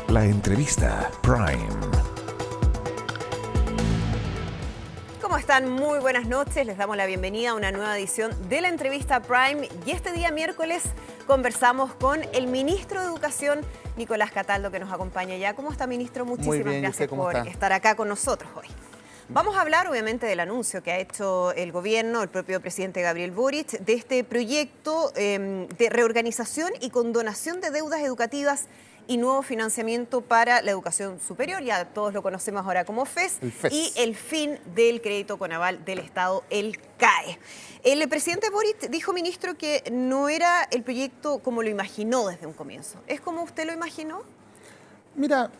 La entrevista Prime. ¿Cómo están? Muy buenas noches. Les damos la bienvenida a una nueva edición de la entrevista Prime. Y este día miércoles conversamos con el ministro de Educación, Nicolás Cataldo, que nos acompaña ya. ¿Cómo está, ministro? Muchísimas gracias por estar acá con nosotros hoy. Vamos a hablar, obviamente, del anuncio que ha hecho el gobierno, el propio presidente Gabriel Boric, de este proyecto de reorganización y condonación de deudas educativas y nuevo financiamiento para la educación superior, ya todos lo conocemos ahora como FES, y el fin del crédito con aval del Estado, el CAE. El presidente Boric dijo, ministro, que no era el proyecto como lo imaginó desde un comienzo. ¿Es como usted lo imaginó? Mira,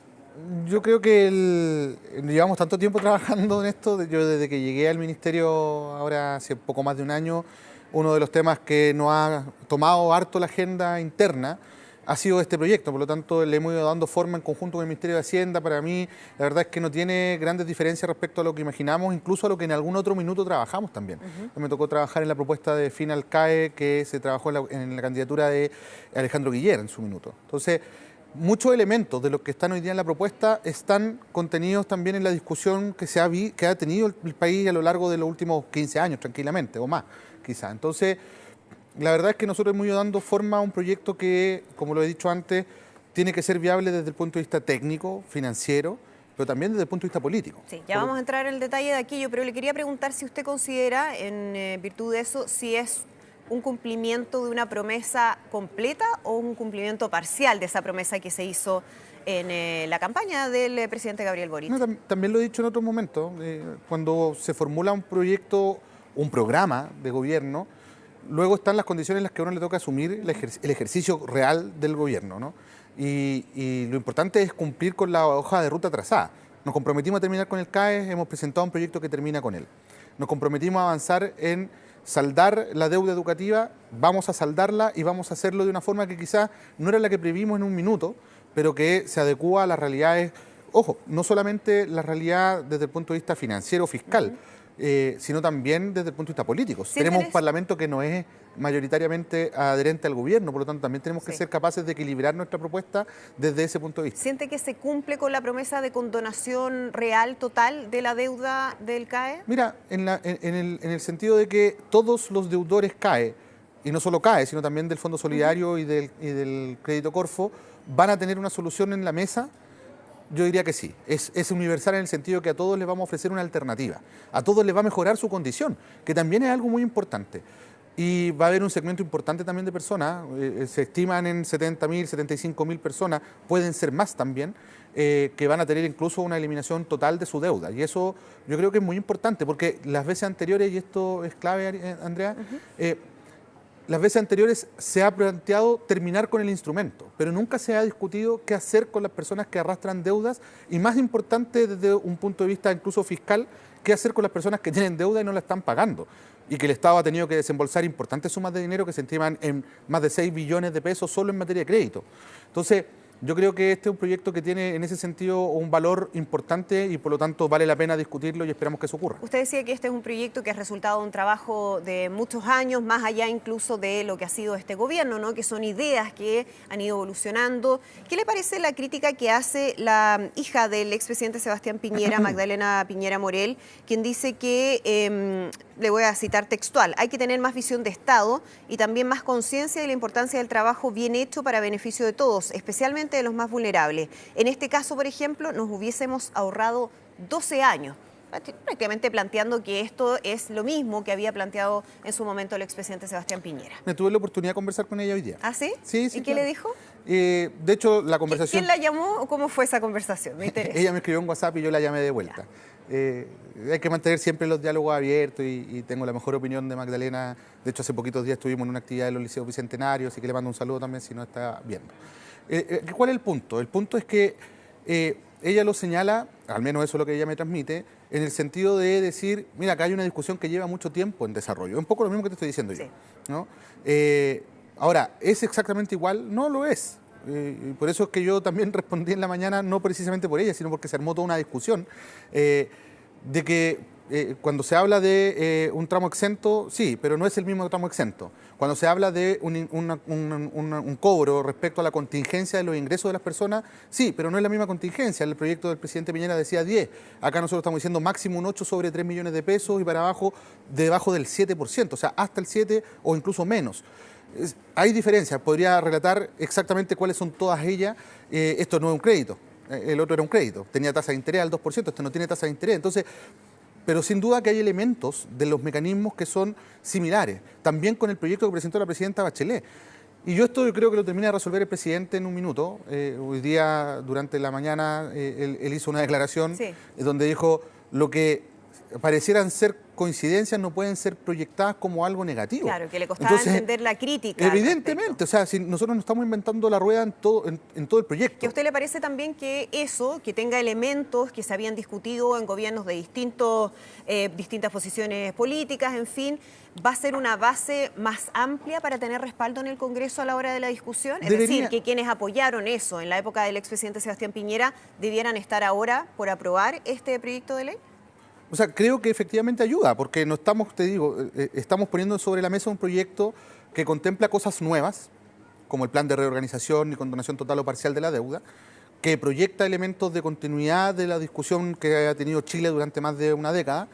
yo creo que llevamos tanto tiempo trabajando en esto. Yo desde que llegué al ministerio, ahora hace poco más de un año, uno de los temas que nos ha tomado harto la agenda interna ha sido este proyecto. Por lo tanto, le hemos ido dando forma en conjunto con el Ministerio de Hacienda. Para mí, la verdad es que no tiene grandes diferencias respecto a lo que imaginamos, incluso a lo que en algún otro minuto trabajamos también. Me tocó trabajar en la propuesta de fin al CAE que se trabajó en la candidatura de Alejandro Guiller en su minuto. Entonces, muchos elementos de los que están hoy día en la propuesta están contenidos también en la discusión que ha tenido el país a lo largo de los últimos 15 años, tranquilamente, o más, quizá. Entonces, la verdad es que nosotros hemos ido dando forma a un proyecto que, como lo he dicho antes, tiene que ser viable desde el punto de vista técnico, financiero, pero también desde el punto de vista político. Sí, ya vamos a entrar en el detalle de aquello, pero le quería preguntar si usted considera, en virtud de eso, si es un cumplimiento de una promesa completa o un cumplimiento parcial de esa promesa que se hizo en la campaña del presidente Gabriel Boric. No, también lo he dicho en otros momentos, cuando se formula un proyecto, un programa de gobierno, luego están las condiciones en las que a uno le toca asumir el ejercicio real del gobierno, ¿no? Y lo importante es cumplir con la hoja de ruta trazada. Nos comprometimos a terminar con el CAE, hemos presentado un proyecto que termina con él. Nos comprometimos a avanzar en saldar la deuda educativa, vamos a saldarla y vamos a hacerlo de una forma que quizás no era la que previmos en un minuto, pero que se adecúa a las realidades, ojo, no solamente la realidad desde el punto de vista financiero, fiscal, sino también desde el punto de vista político. Tenemos un parlamento que no es mayoritariamente adherente al gobierno, por lo tanto también tenemos que ser capaces de equilibrar nuestra propuesta desde ese punto de vista. ¿Siente que se cumple con la promesa de condonación real, total, de la deuda del CAE? Mira, en el sentido de que todos los deudores CAE, y no solo CAE, sino también del Fondo Solidario y del Crédito Corfo, van a tener una solución en la mesa. Yo diría que sí, es universal en el sentido que a todos les vamos a ofrecer una alternativa, a todos les va a mejorar su condición, que también es algo muy importante. Y va a haber un segmento importante también de personas, se estiman en 70.000, 75.000 personas, pueden ser más también, que van a tener incluso una eliminación total de su deuda. Y eso yo creo que es muy importante, porque las veces anteriores, y esto es clave, Andrea, las veces anteriores se ha planteado terminar con el instrumento, pero nunca se ha discutido qué hacer con las personas que arrastran deudas y, más importante desde un punto de vista incluso fiscal, qué hacer con las personas que tienen deuda y no la están pagando y que el Estado ha tenido que desembolsar importantes sumas de dinero que se estiman en más de 6 billones de pesos solo en materia de crédito. Entonces, yo creo que este es un proyecto que tiene en ese sentido un valor importante y por lo tanto vale la pena discutirlo y esperamos que eso ocurra. Usted decía que este es un proyecto que es resultado de un trabajo de muchos años, más allá incluso de lo que ha sido este gobierno, ¿no? Que son ideas que han ido evolucionando. ¿Qué le parece la crítica que hace la hija del expresidente Sebastián Piñera, Magdalena Piñera Morel, quien dice que, le voy a citar textual, hay que tener más visión de Estado y también más conciencia de la importancia del trabajo bien hecho para beneficio de todos, especialmente de los más vulnerables? En este caso, por ejemplo, nos hubiésemos ahorrado 12 años, prácticamente planteando que esto es lo mismo que había planteado en su momento el expresidente Sebastián Piñera. Me tuve la oportunidad de conversar con ella hoy día. ¿Ah, sí? Sí, ¿Y qué le dijo? De hecho, la conversación... ¿Quién la llamó o cómo fue esa conversación? Me interesa. Ella me escribió en WhatsApp y yo la llamé de vuelta. Hay que mantener siempre los diálogos abiertos y tengo la mejor opinión de Magdalena. De hecho, hace poquitos días estuvimos en una actividad de los liceos bicentenarios, así que le mando un saludo también si no está viendo. ¿Cuál es el punto? El punto es que ella lo señala, al menos eso es lo que ella me transmite, en el sentido de decir, mira, acá hay una discusión que lleva mucho tiempo en desarrollo. Es un poco lo mismo que te estoy diciendo yo, ¿no? Ahora, ¿es exactamente igual? No lo es. Por eso es que yo también respondí en la mañana, no precisamente por ella, sino porque se armó toda una discusión de que Cuando se habla de un tramo exento, sí, pero no es el mismo tramo exento. Cuando se habla de un cobro respecto a la contingencia de los ingresos de las personas, sí, pero no es la misma contingencia. El proyecto del presidente Piñera decía 10. Acá nosotros estamos diciendo máximo un 8 sobre 3 millones de pesos y para abajo, debajo del 7%, o sea, hasta el 7 o incluso menos. Hay diferencias, podría relatar exactamente cuáles son todas ellas. Esto no es un crédito, el otro era un crédito, tenía tasa de interés al 2%, esto no tiene tasa de interés. Entonces, pero sin duda que hay elementos de los mecanismos que son similares, también con el proyecto que presentó la presidenta Bachelet. Y yo creo que lo termina de resolver el presidente en un minuto. Hoy día, durante la mañana, él hizo una declaración donde dijo lo que parecieran ser coincidencias no pueden ser proyectadas como algo negativo. Claro, que le costaba entender la crítica. Evidentemente, o sea, si nosotros no estamos inventando la rueda en todo el proyecto. ¿Que a usted le parece también que eso, que tenga elementos que se habían discutido en gobiernos de distintas posiciones políticas, en fin, va a ser una base más amplia para tener respaldo en el Congreso a la hora de la discusión? Es decir, que quienes apoyaron eso en la época del expresidente Sebastián Piñera debieran estar ahora por aprobar este proyecto de ley. O sea, creo que efectivamente ayuda, porque no estamos, te digo, estamos poniendo sobre la mesa un proyecto que contempla cosas nuevas, como el plan de reorganización y condonación total o parcial de la deuda, que proyecta elementos de continuidad de la discusión que ha tenido Chile durante más de una década,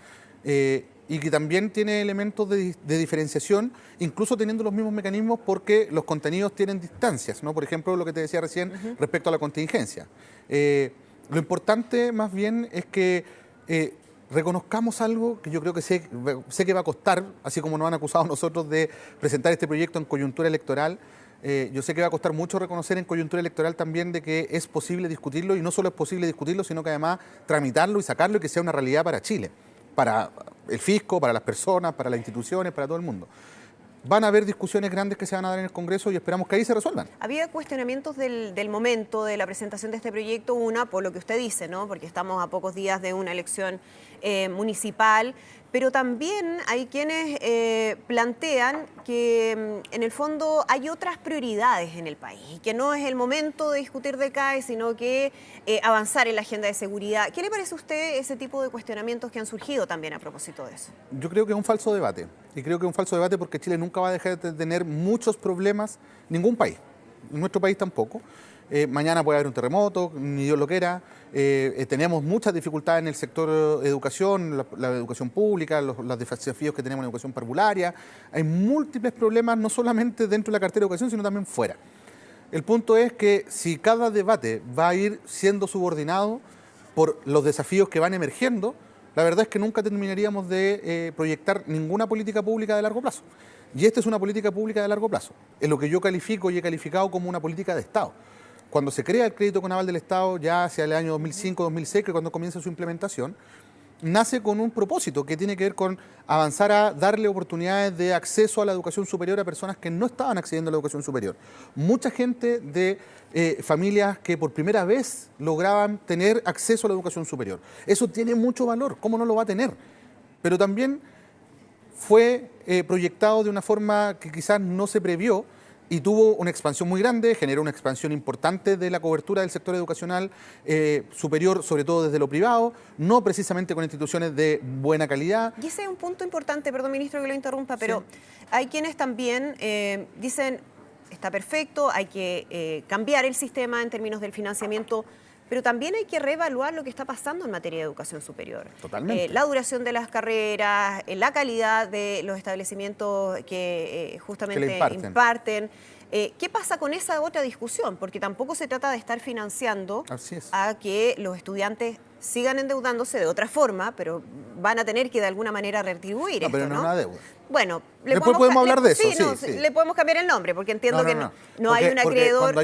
y que también tiene elementos de diferenciación, incluso teniendo los mismos mecanismos porque los contenidos tienen distancias, ¿no? Por ejemplo, lo que te decía recién respecto a la contingencia. Lo importante más bien es que reconozcamos algo que yo creo que sé que va a costar, así como nos han acusado nosotros de presentar este proyecto en coyuntura electoral. Yo sé que va a costar mucho reconocer en coyuntura electoral también de que es posible discutirlo, y no solo es posible discutirlo, sino que además tramitarlo y sacarlo y que sea una realidad para Chile, para el fisco, para las personas, para las instituciones, para todo el mundo. Van a haber discusiones grandes que se van a dar en el Congreso y esperamos que ahí se resuelvan. Había cuestionamientos del momento de la presentación de este proyecto, una por lo que usted dice, ¿no? Porque estamos a pocos días de una elección municipal, pero también hay quienes plantean que en el fondo hay otras prioridades en el país y que no es el momento de discutir del CAE, sino que avanzar en la agenda de seguridad. ¿Qué le parece a usted ese tipo de cuestionamientos que han surgido también a propósito de eso? Yo creo que es un falso debate, y creo que es un falso debate porque Chile nunca va a dejar de tener muchos problemas, ningún país, nuestro país tampoco. Mañana puede haber un terremoto, ni Dios lo quiera. Tenemos muchas dificultades en el sector educación, la educación pública, los desafíos que tenemos en la educación parvularia. Hay múltiples problemas, no solamente dentro de la cartera de educación, sino también fuera. El punto es que si cada debate va a ir siendo subordinado por los desafíos que van emergiendo, la verdad es que nunca terminaríamos de proyectar ninguna política pública de largo plazo. Y esta es una política pública de largo plazo. Es lo que yo califico y he calificado como una política de Estado. Cuando se crea el crédito con aval del Estado, ya hacia el año 2005-2006, que cuando comienza su implementación, nace con un propósito que tiene que ver con avanzar a darle oportunidades de acceso a la educación superior a personas que no estaban accediendo a la educación superior. Mucha gente de familias que por primera vez lograban tener acceso a la educación superior. Eso tiene mucho valor, ¿cómo no lo va a tener? Pero también fue proyectado de una forma que quizás no se previó, y tuvo una expansión muy grande, generó una expansión importante de la cobertura del sector educacional superior, sobre todo desde lo privado, no precisamente con instituciones de buena calidad. Y ese es un punto importante, perdón ministro que lo interrumpa, pero hay quienes también dicen, está perfecto, hay que cambiar el sistema en términos del financiamiento, pero también hay que reevaluar lo que está pasando en materia de educación superior. Totalmente. La duración de las carreras, la calidad de los establecimientos que justamente que imparten. ¿Qué pasa con esa otra discusión? Porque tampoco se trata de estar financiando a que los estudiantes sigan endeudándose de otra forma, pero van a tener que de alguna manera retribuir esto, pero no es una deuda. Bueno, después podemos hablar de eso. Sí, le podemos cambiar el nombre, porque entiendo que no hay un acreedor. Cuando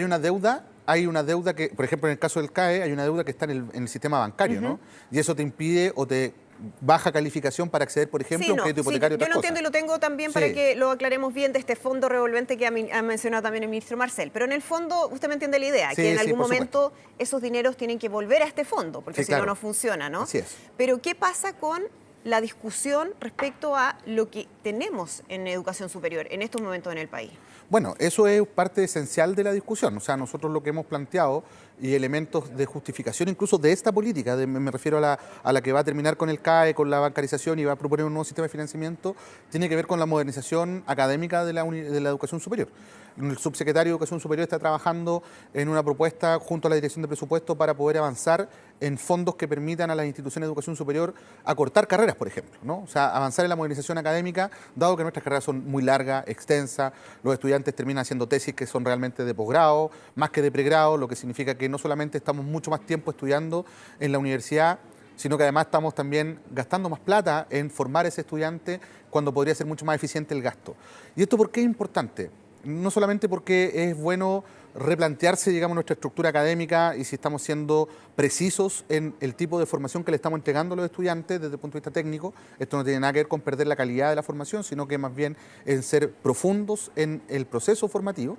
hay una deuda que, por ejemplo, en el caso del CAE, hay una deuda que está en el sistema bancario, ¿no? Y eso te impide o te baja calificación para acceder, por ejemplo, a un crédito hipotecario. Yo lo entiendo y lo tengo también para que lo aclaremos bien de este fondo revolvente que ha mencionado también el ministro Marcel. Pero en el fondo, usted me entiende la idea, que en algún momento esos dineros tienen que volver a este fondo, porque si no, no funciona, ¿no? Así es. Pero ¿qué pasa con la discusión respecto a lo que tenemos en educación superior en estos momentos en el país? Bueno, eso es parte esencial de la discusión. O sea, nosotros lo que hemos planteado y elementos de justificación incluso de esta política, me refiero a la que va a terminar con el CAE, con la bancarización y va a proponer un nuevo sistema de financiamiento, tiene que ver con la modernización académica de la educación superior. El subsecretario de Educación Superior está trabajando en una propuesta junto a la Dirección de Presupuesto para poder avanzar en fondos que permitan a las instituciones de educación superior acortar carreras, por ejemplo, ¿no? O sea, avanzar en la modernización académica, dado que nuestras carreras son muy largas, extensas, los estudiantes terminan haciendo tesis que son realmente de posgrado, más que de pregrado, lo que significa que no solamente estamos mucho más tiempo estudiando en la universidad, sino que además estamos también gastando más plata en formar a ese estudiante cuando podría ser mucho más eficiente el gasto. ¿Y esto por qué es importante? No solamente porque es bueno replantearse, digamos, nuestra estructura académica y si estamos siendo precisos en el tipo de formación que le estamos entregando a los estudiantes desde el punto de vista técnico. Esto no tiene nada que ver con perder la calidad de la formación, sino que más bien en ser profundos en el proceso formativo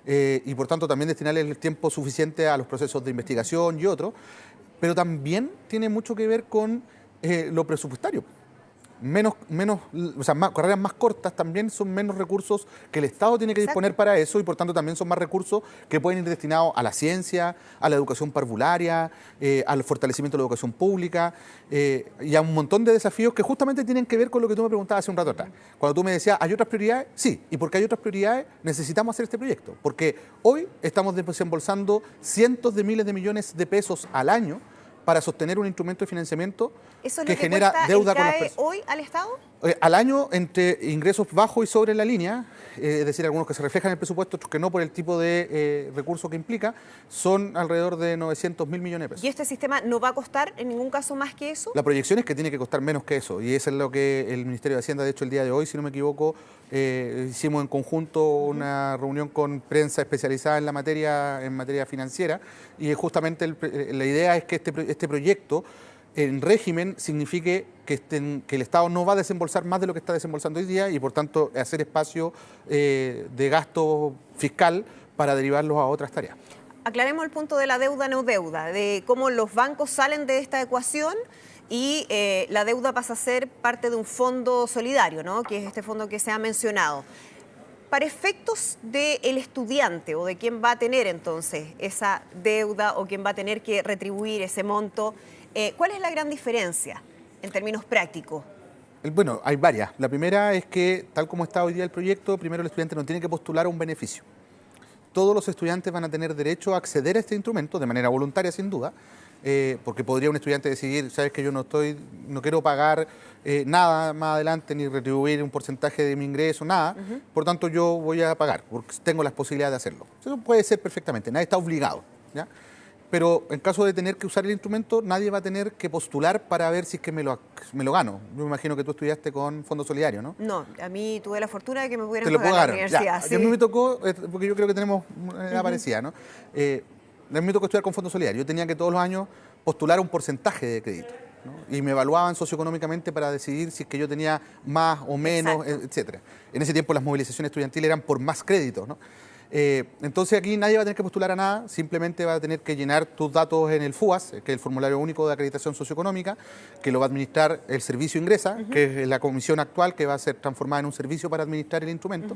y por tanto también destinarle el tiempo suficiente a los procesos de investigación y otros, pero también tiene mucho que ver con lo presupuestario. Carreras más cortas también son menos recursos que el Estado tiene que disponer para eso y por tanto también son más recursos que pueden ir destinados a la ciencia, a la educación parvularia, al fortalecimiento de la educación pública y a un montón de desafíos que justamente tienen que ver con lo que tú me preguntabas hace un rato atrás. Cuando tú me decías, ¿hay otras prioridades? Sí, y porque hay otras prioridades necesitamos hacer este proyecto, porque hoy estamos desembolsando cientos de miles de millones de pesos al año para sostener un instrumento de financiamiento que genera deuda con las personas. ¿Hoy al Estado? Al año, entre ingresos bajos y sobre la línea, es decir, algunos que se reflejan en el presupuesto, otros que no por el tipo de recursos que implica, son alrededor de 900.000 millones de pesos. ¿Y este sistema no va a costar en ningún caso más que eso? La proyección es que tiene que costar menos que eso, y eso es lo que el Ministerio de Hacienda, de hecho, el día de hoy, si no me equivoco, hicimos en conjunto una reunión con prensa especializada en materia financiera, y justamente la idea es que este proyecto en régimen signifique que el Estado no va a desembolsar más de lo que está desembolsando hoy día y por tanto hacer espacio de gasto fiscal para derivarlos a otras tareas. Aclaremos el punto de la deuda no deuda, de cómo los bancos salen de esta ecuación y la deuda pasa a ser parte de un fondo solidario, ¿no? Que es este fondo que se ha mencionado. Para efectos del estudiante o de quien va a tener entonces esa deuda o quien va a tener que retribuir ese monto, ¿cuál es la gran diferencia en términos prácticos? Bueno, hay varias. La primera es que, tal como está hoy día el proyecto, primero el estudiante no tiene que postular a un beneficio. Todos los estudiantes van a tener derecho a acceder a este instrumento de manera voluntaria, sin duda, porque podría un estudiante decidir, sabes que yo no quiero pagar nada más adelante, ni retribuir un porcentaje de mi ingreso, nada, por tanto yo voy a pagar, porque tengo las posibilidades de hacerlo. Eso puede ser perfectamente, nadie está obligado, ¿ya? Pero en caso de tener que usar el instrumento, nadie va a tener que postular para ver si es que me lo gano. Yo me imagino que tú estudiaste con Fondo Solidario, ¿no? No, a mí tuve la fortuna de que me pudieran pagar en la universidad. Ya, sí. A mí me tocó, porque yo creo que tenemos una parecida, ¿no? A mí me tocó estudiar con Fondo Solidario. Yo tenía que todos los años postular un porcentaje de crédito, ¿no? Y me evaluaban socioeconómicamente para decidir si es que yo tenía más o menos, etcétera. En ese tiempo las movilizaciones estudiantiles eran por más créditos, ¿no? Entonces aquí nadie va a tener que postular a nada, simplemente va a tener que llenar tus datos en el FUAS, que es el Formulario Único de Acreditación Socioeconómica, que lo va a administrar el Servicio Ingresa, que es la comisión actual que va a ser transformada en un servicio para administrar el instrumento.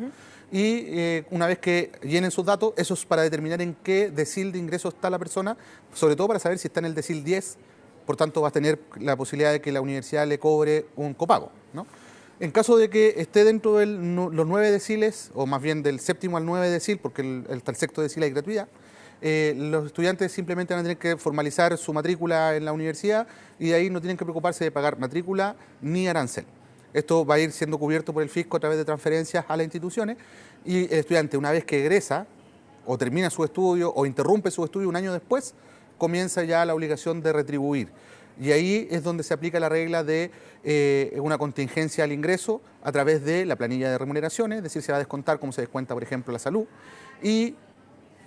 Y una vez que llenen sus datos, eso es para determinar en qué decil de ingreso está la persona, sobre todo para saber si está en el decil 10, por tanto va a tener la posibilidad de que la universidad le cobre un copago, ¿no? En caso de que esté dentro de los 9 deciles, o más bien del séptimo al 9 decil, porque hasta el sexto decil hay gratuidad, los estudiantes simplemente van a tener que formalizar su matrícula en la universidad y de ahí no tienen que preocuparse de pagar matrícula ni arancel. Esto va a ir siendo cubierto por el fisco a través de transferencias a las instituciones y el estudiante, una vez que egresa o termina su estudio o interrumpe su estudio un año después, comienza ya la obligación de retribuir. Y ahí es donde se aplica la regla de una contingencia al ingreso a través de la planilla de remuneraciones, es decir, se va a descontar como se descuenta, por ejemplo, la salud,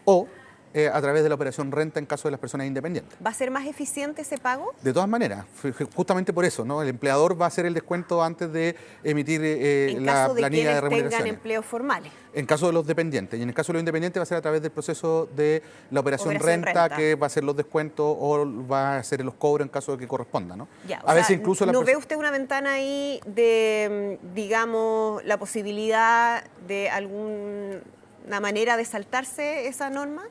o a través de la operación renta en caso de las personas independientes. ¿Va a ser más eficiente ese pago? De todas maneras, justamente por eso, ¿no? El empleador va a hacer el descuento antes de emitir la planilla de remuneraciones. Tengan empleos formales. En caso de los dependientes. Y en el caso de los independientes va a ser a través del proceso de la operación renta, que va a ser los descuentos o va a ser los cobros en caso de que corresponda, ¿no? Ya, a veces incluso ¿no ve usted una ventana ahí de, digamos, la posibilidad de alguna manera de saltarse esa norma?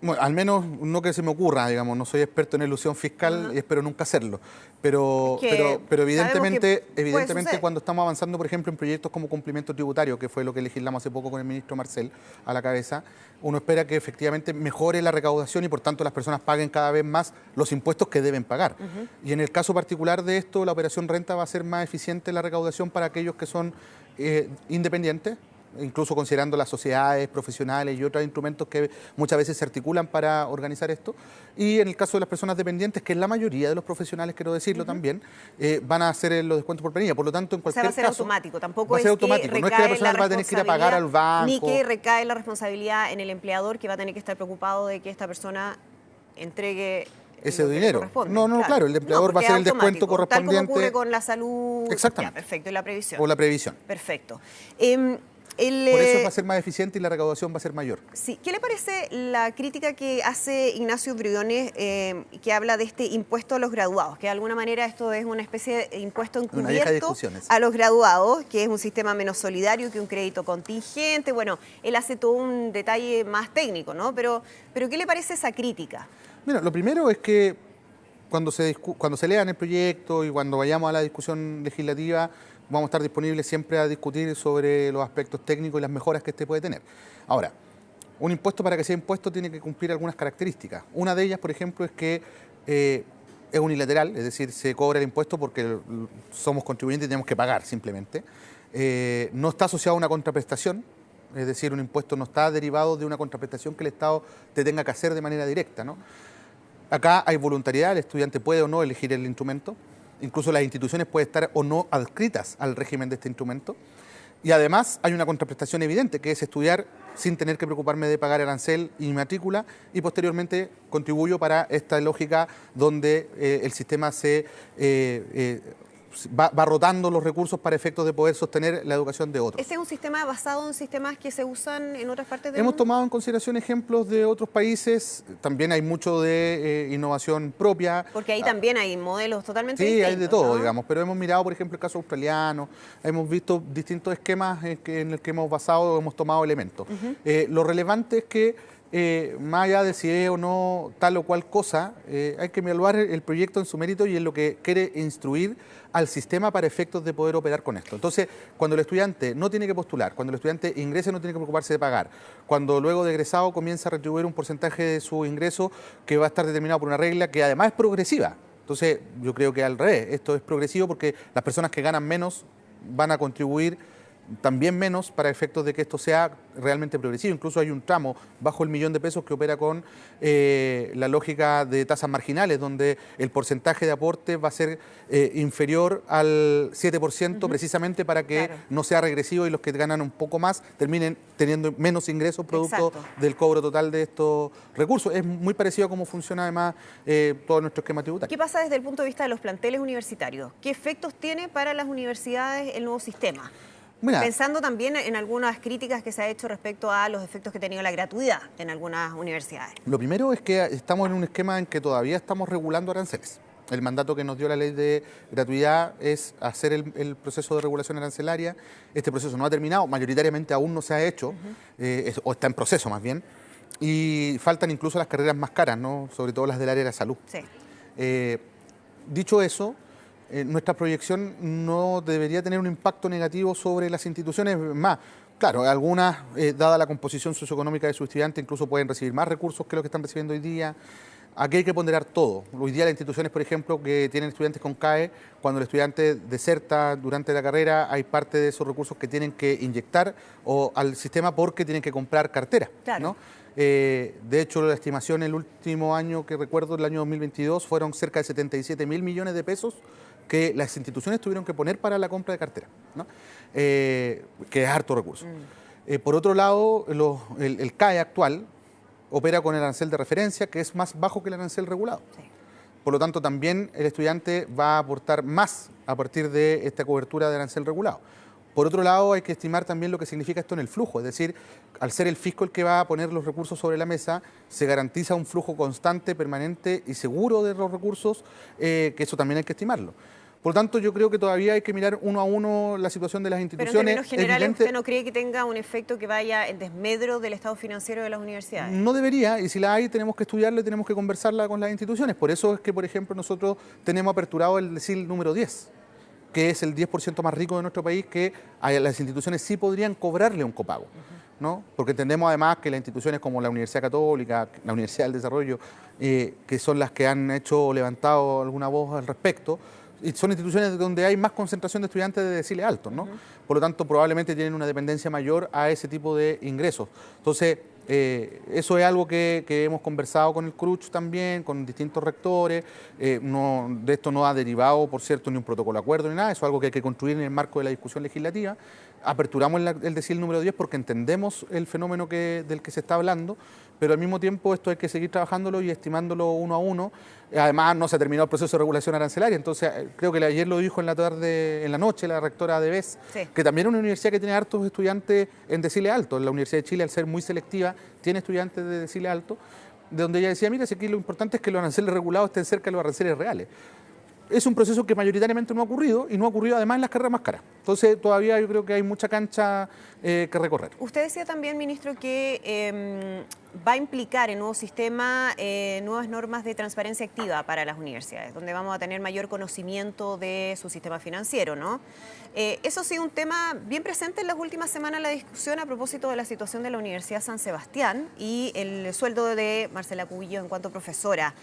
Bueno, al menos no que se me ocurra, digamos, no soy experto en elusión fiscal y espero nunca hacerlo. Pero evidentemente cuando estamos avanzando, por ejemplo, en proyectos como complemento tributario, que fue lo que legislamos hace poco con el ministro Marcel a la cabeza, uno espera que efectivamente mejore la recaudación y por tanto las personas paguen cada vez más los impuestos que deben pagar. Y en el caso particular de esto, la operación renta va a ser más eficiente la recaudación para aquellos que son independientes, incluso considerando las sociedades profesionales y otros instrumentos que muchas veces se articulan para organizar esto. Y en el caso de las personas dependientes, que es la mayoría de los profesionales, quiero decirlo también, van a hacer los descuentos por planilla. Por lo tanto, en cualquier caso... va a ser automático, tampoco va a ser automático. No es que la persona va a tener que ir a pagar al banco. Ni que recae la responsabilidad en el empleador, que va a tener que estar preocupado de que esta persona entregue ese dinero. No, claro, el empleador va a hacer el descuento correspondiente. Tal como ocurre con la salud. Exactamente. Ya, perfecto, y la previsión. O la previsión. Perfecto. Por eso va a ser más eficiente y la recaudación va a ser mayor. Sí. ¿Qué le parece la crítica que hace Ignacio Briones, que habla de este impuesto a los graduados? Que de alguna manera esto es una especie de impuesto encubierto a los graduados, que es un sistema menos solidario que un crédito contingente. Bueno, él hace todo un detalle más técnico, ¿no? Pero ¿qué le parece esa crítica? Mira, lo primero es que cuando se lean el proyecto y cuando vayamos a la discusión legislativa, vamos a estar disponibles siempre a discutir sobre los aspectos técnicos y las mejoras que este puede tener. Ahora, un impuesto para que sea impuesto tiene que cumplir algunas características. Una de ellas, por ejemplo, es que es unilateral, es decir, se cobra el impuesto porque somos contribuyentes y tenemos que pagar simplemente. No está asociado a una contraprestación, es decir, un impuesto no está derivado de una contraprestación que el Estado te tenga que hacer de manera directa, ¿no? Acá hay voluntariedad, el estudiante puede o no elegir el instrumento. Incluso las instituciones pueden estar o no adscritas al régimen de este instrumento. Y además hay una contraprestación evidente, que es estudiar sin tener que preocuparme de pagar arancel y matrícula, y posteriormente contribuyo para esta lógica donde el sistema va rotando los recursos para efectos de poder sostener la educación de otros. ¿Ese es un sistema basado en sistemas que se usan en otras partes del mundo? Hemos tomado en consideración ejemplos de otros países, también hay mucho de innovación propia. Porque ahí también hay modelos totalmente distintos. Sí, hay de todo, ¿no? digamos, pero hemos mirado, por ejemplo, el caso australiano, hemos visto distintos esquemas en el que hemos basado, hemos tomado elementos. Lo relevante es que más allá de si es o no tal o cual cosa, hay que evaluar el proyecto en su mérito y en lo que quiere instruir al sistema para efectos de poder operar con esto. Entonces, cuando el estudiante no tiene que postular, cuando el estudiante ingrese no tiene que preocuparse de pagar, cuando luego de egresado comienza a retribuir un porcentaje de su ingreso que va a estar determinado por una regla que además es progresiva. Entonces, yo creo que al revés, esto es progresivo porque las personas que ganan menos van a contribuir también menos para efectos de que esto sea realmente progresivo. Incluso hay un tramo bajo el $1.000.000 que opera con la lógica de tasas marginales, donde el porcentaje de aporte va a ser inferior al 7% precisamente para que no sea regresivo y los que ganan un poco más terminen teniendo menos ingresos producto del cobro total de estos recursos. Es muy parecido a cómo funciona además todo nuestro esquema tributario. ¿Qué pasa desde el punto de vista de los planteles universitarios? ¿Qué efectos tiene para las universidades el nuevo sistema? Mira, pensando también en algunas críticas que se ha hecho respecto a los efectos que ha tenido la gratuidad en algunas universidades. Lo primero es que estamos en un esquema en que todavía estamos regulando aranceles. El mandato que nos dio la ley de gratuidad es hacer el proceso de regulación arancelaria. Este proceso no ha terminado, mayoritariamente aún no se ha hecho, o está en proceso más bien, y faltan incluso las carreras más caras, ¿no? Sobre todo las del área de la salud. Sí. Dicho eso, nuestra proyección no debería tener un impacto negativo sobre las instituciones. Más, claro, algunas, dada la composición socioeconómica de sus estudiantes, incluso pueden recibir más recursos que los que están recibiendo hoy día. Aquí hay que ponderar todo. Hoy día las instituciones, por ejemplo, que tienen estudiantes con CAE, cuando el estudiante deserta durante la carrera, hay parte de esos recursos que tienen que inyectar al sistema porque tienen que comprar cartera, claro, ¿no? De hecho, la estimación el último año que recuerdo, el año 2022, fueron cerca de 77.000 millones de pesos que las instituciones tuvieron que poner para la compra de cartera, ¿no? Que es harto recurso. Por otro lado, el CAE actual opera con el arancel de referencia, que es más bajo que el arancel regulado. Sí. Por lo tanto, también el estudiante va a aportar más a partir de esta cobertura de arancel regulado. Por otro lado, hay que estimar también lo que significa esto en el flujo, es decir, al ser el fisco el que va a poner los recursos sobre la mesa, se garantiza un flujo constante, permanente y seguro de los recursos, que eso también hay que estimarlo. Por lo tanto, yo creo que todavía hay que mirar uno a uno la situación de las instituciones. Pero en términos generales, ¿usted no cree que tenga un efecto que vaya en desmedro del estado financiero de las universidades? No debería, y si la hay, tenemos que estudiarla y tenemos que conversarla con las instituciones. Por eso es que, por ejemplo, nosotros tenemos aperturado el decil número 10, que es el 10% más rico de nuestro país, que a las instituciones sí podrían cobrarle un copago, ¿no? Porque entendemos además que las instituciones como la Universidad Católica, la Universidad del Desarrollo, que son las que han hecho o levantado alguna voz al respecto, y son instituciones donde hay más concentración de estudiantes de deciles altos, ¿no? Por lo tanto, probablemente tienen una dependencia mayor a ese tipo de ingresos. Entonces, eso es algo que hemos conversado con el CRUCH también, con distintos rectores. De esto no ha derivado, por cierto, ni un protocolo de acuerdo ni nada. Eso es algo que hay que construir en el marco de la discusión legislativa. Aperturamos el decil número 10 porque entendemos el fenómeno del que se está hablando, pero al mismo tiempo esto hay que seguir trabajándolo y estimándolo uno a uno. Además, no se ha terminado el proceso de regulación arancelaria, entonces creo que ayer lo dijo en la noche, la rectora de BES, sí, que también es una universidad que tiene hartos estudiantes en deciles altos. La Universidad de Chile, al ser muy selectiva, tiene estudiantes de deciles altos, de donde ella decía, mira, si aquí lo importante es que los aranceles regulados estén cerca de los aranceles reales. Es un proceso que mayoritariamente no ha ocurrido y no ha ocurrido además en las carreras más caras. Entonces todavía yo creo que hay mucha cancha que recorrer. Usted decía también, ministro, que va a implicar el nuevo sistema nuevas normas de transparencia activa para las universidades, donde vamos a tener mayor conocimiento de su sistema financiero, ¿no? Eso ha sido un tema bien presente en las últimas semanas en la discusión a propósito de la situación de la Universidad San Sebastián y el sueldo de Marcela Cubillos en cuanto profesora.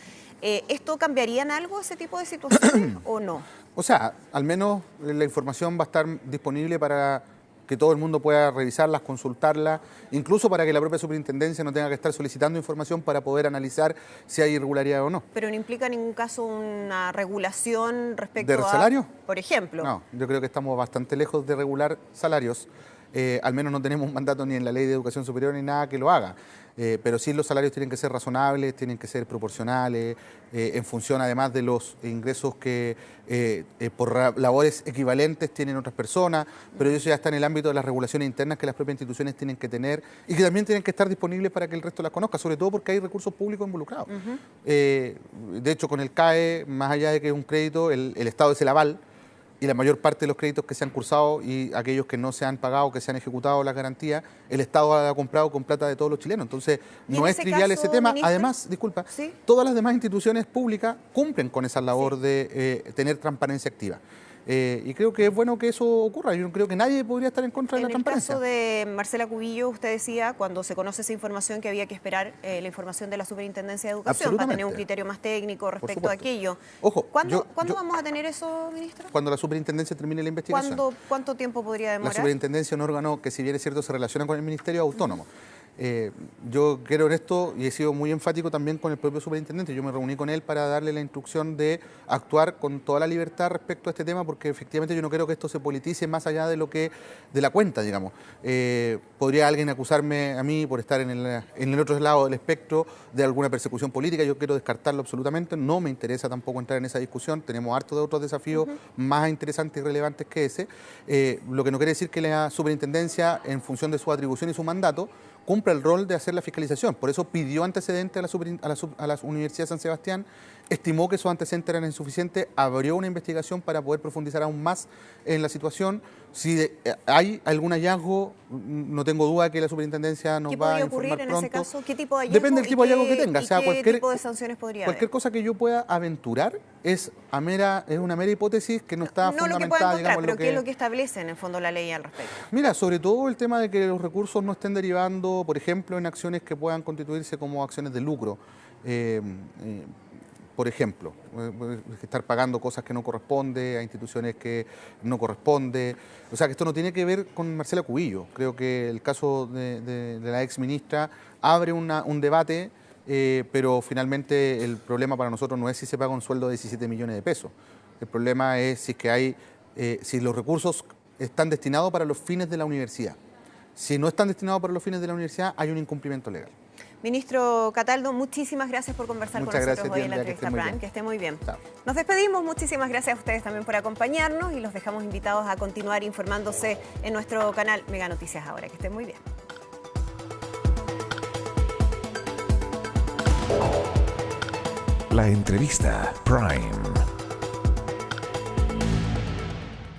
¿Esto cambiaría en algo ese tipo de situaciones o no? O sea, al menos la información va a estar disponible para que todo el mundo pueda revisarlas, consultarlas, incluso para que la propia superintendencia no tenga que estar solicitando información para poder analizar si hay irregularidad o no. ¿Pero no implica en ningún caso una regulación respecto ¿De salario? por ejemplo? No, yo creo que estamos bastante lejos de regular salarios. Al menos no tenemos un mandato ni en la Ley de Educación Superior ni nada que lo haga. Pero sí los salarios tienen que ser razonables, tienen que ser proporcionales, en función además de los ingresos que por labores equivalentes tienen otras personas, pero eso ya está en el ámbito de las regulaciones internas que las propias instituciones tienen que tener y que también tienen que estar disponibles para que el resto las conozca, sobre todo porque hay recursos públicos involucrados. De hecho, con el CAE, más allá de que es un crédito, el Estado es el aval, y la mayor parte de los créditos que se han cursado y aquellos que no se han pagado, que se han ejecutado las garantías, el Estado ha comprado con plata de todos los chilenos. Entonces, no es trivial ese tema. Ministro, además, disculpa, ¿sí? Todas las demás instituciones públicas cumplen con esa labor de tener transparencia activa. Y creo que es bueno que eso ocurra. Yo no creo que nadie podría estar en contra de la transparencia. En el caso de Marcela Cubillos, usted decía, cuando se conoce esa información, que había que esperar la información de la Superintendencia de Educación para tener un criterio más técnico respecto a aquello. Ojo, ¿Cuándo vamos a tener eso, ministro? Cuando la Superintendencia termine la investigación. ¿Cuánto tiempo podría demorar? La Superintendencia es un órgano que, si bien es cierto, se relaciona con el Ministerio Autónomo. Yo creo en esto y he sido muy enfático también con el propio superintendente. Yo me reuní con él para darle la instrucción de actuar con toda la libertad respecto a este tema, porque efectivamente yo no quiero que esto se politice más allá de de la cuenta, digamos. Podría alguien acusarme a mí por estar en el otro lado del espectro de alguna persecución política. Yo quiero descartarlo absolutamente. No me interesa tampoco entrar en esa discusión. Tenemos harto de otros desafíos más interesantes y relevantes que ese. Lo que no quiere decir que la superintendencia, en función de su atribución y su mandato, cumpla el rol de hacer la fiscalización. Por eso pidió antecedentes a la Universidad de San Sebastián, estimó que esos antecedentes eran insuficientes, abrió una investigación para poder profundizar aún más en la situación. Si hay algún hallazgo, no tengo duda que la superintendencia nos va a informar pronto. ¿Qué podría ocurrir en ese caso? ¿Qué tipo de hallazgo? Depende del tipo de hallazgo que tenga. O sea, ¿qué tipo de sanciones podría haber? Cualquier cosa que yo pueda aventurar es una mera hipótesis que no está fundamentada. No lo que pueda encontrar, pero ¿qué ¿qué es lo que establece en el fondo la ley al respecto? Mira, sobre todo el tema de que los recursos no estén derivando, por ejemplo, en acciones que puedan constituirse como acciones de lucro. Por ejemplo, estar pagando cosas que no corresponde a instituciones que no corresponde. O sea, que esto no tiene que ver con Marcela Cubillos. Creo que el caso de la ex ministra abre un debate, pero finalmente el problema para nosotros no es si se paga un sueldo de 17 millones de pesos. El problema es si los recursos están destinados para los fines de la universidad. Si no están destinados para los fines de la universidad, hay un incumplimiento legal. Ministro Cataldo, muchísimas gracias por conversar Muchas con nosotros gracias, hoy en la Diana, que entrevista esté muy Prime. bien. Que esté muy bien. Chao. Nos despedimos, muchísimas gracias a ustedes también por acompañarnos y los dejamos invitados a continuar informándose en nuestro canal Mega Noticias Ahora. Que estén muy bien. La entrevista Prime.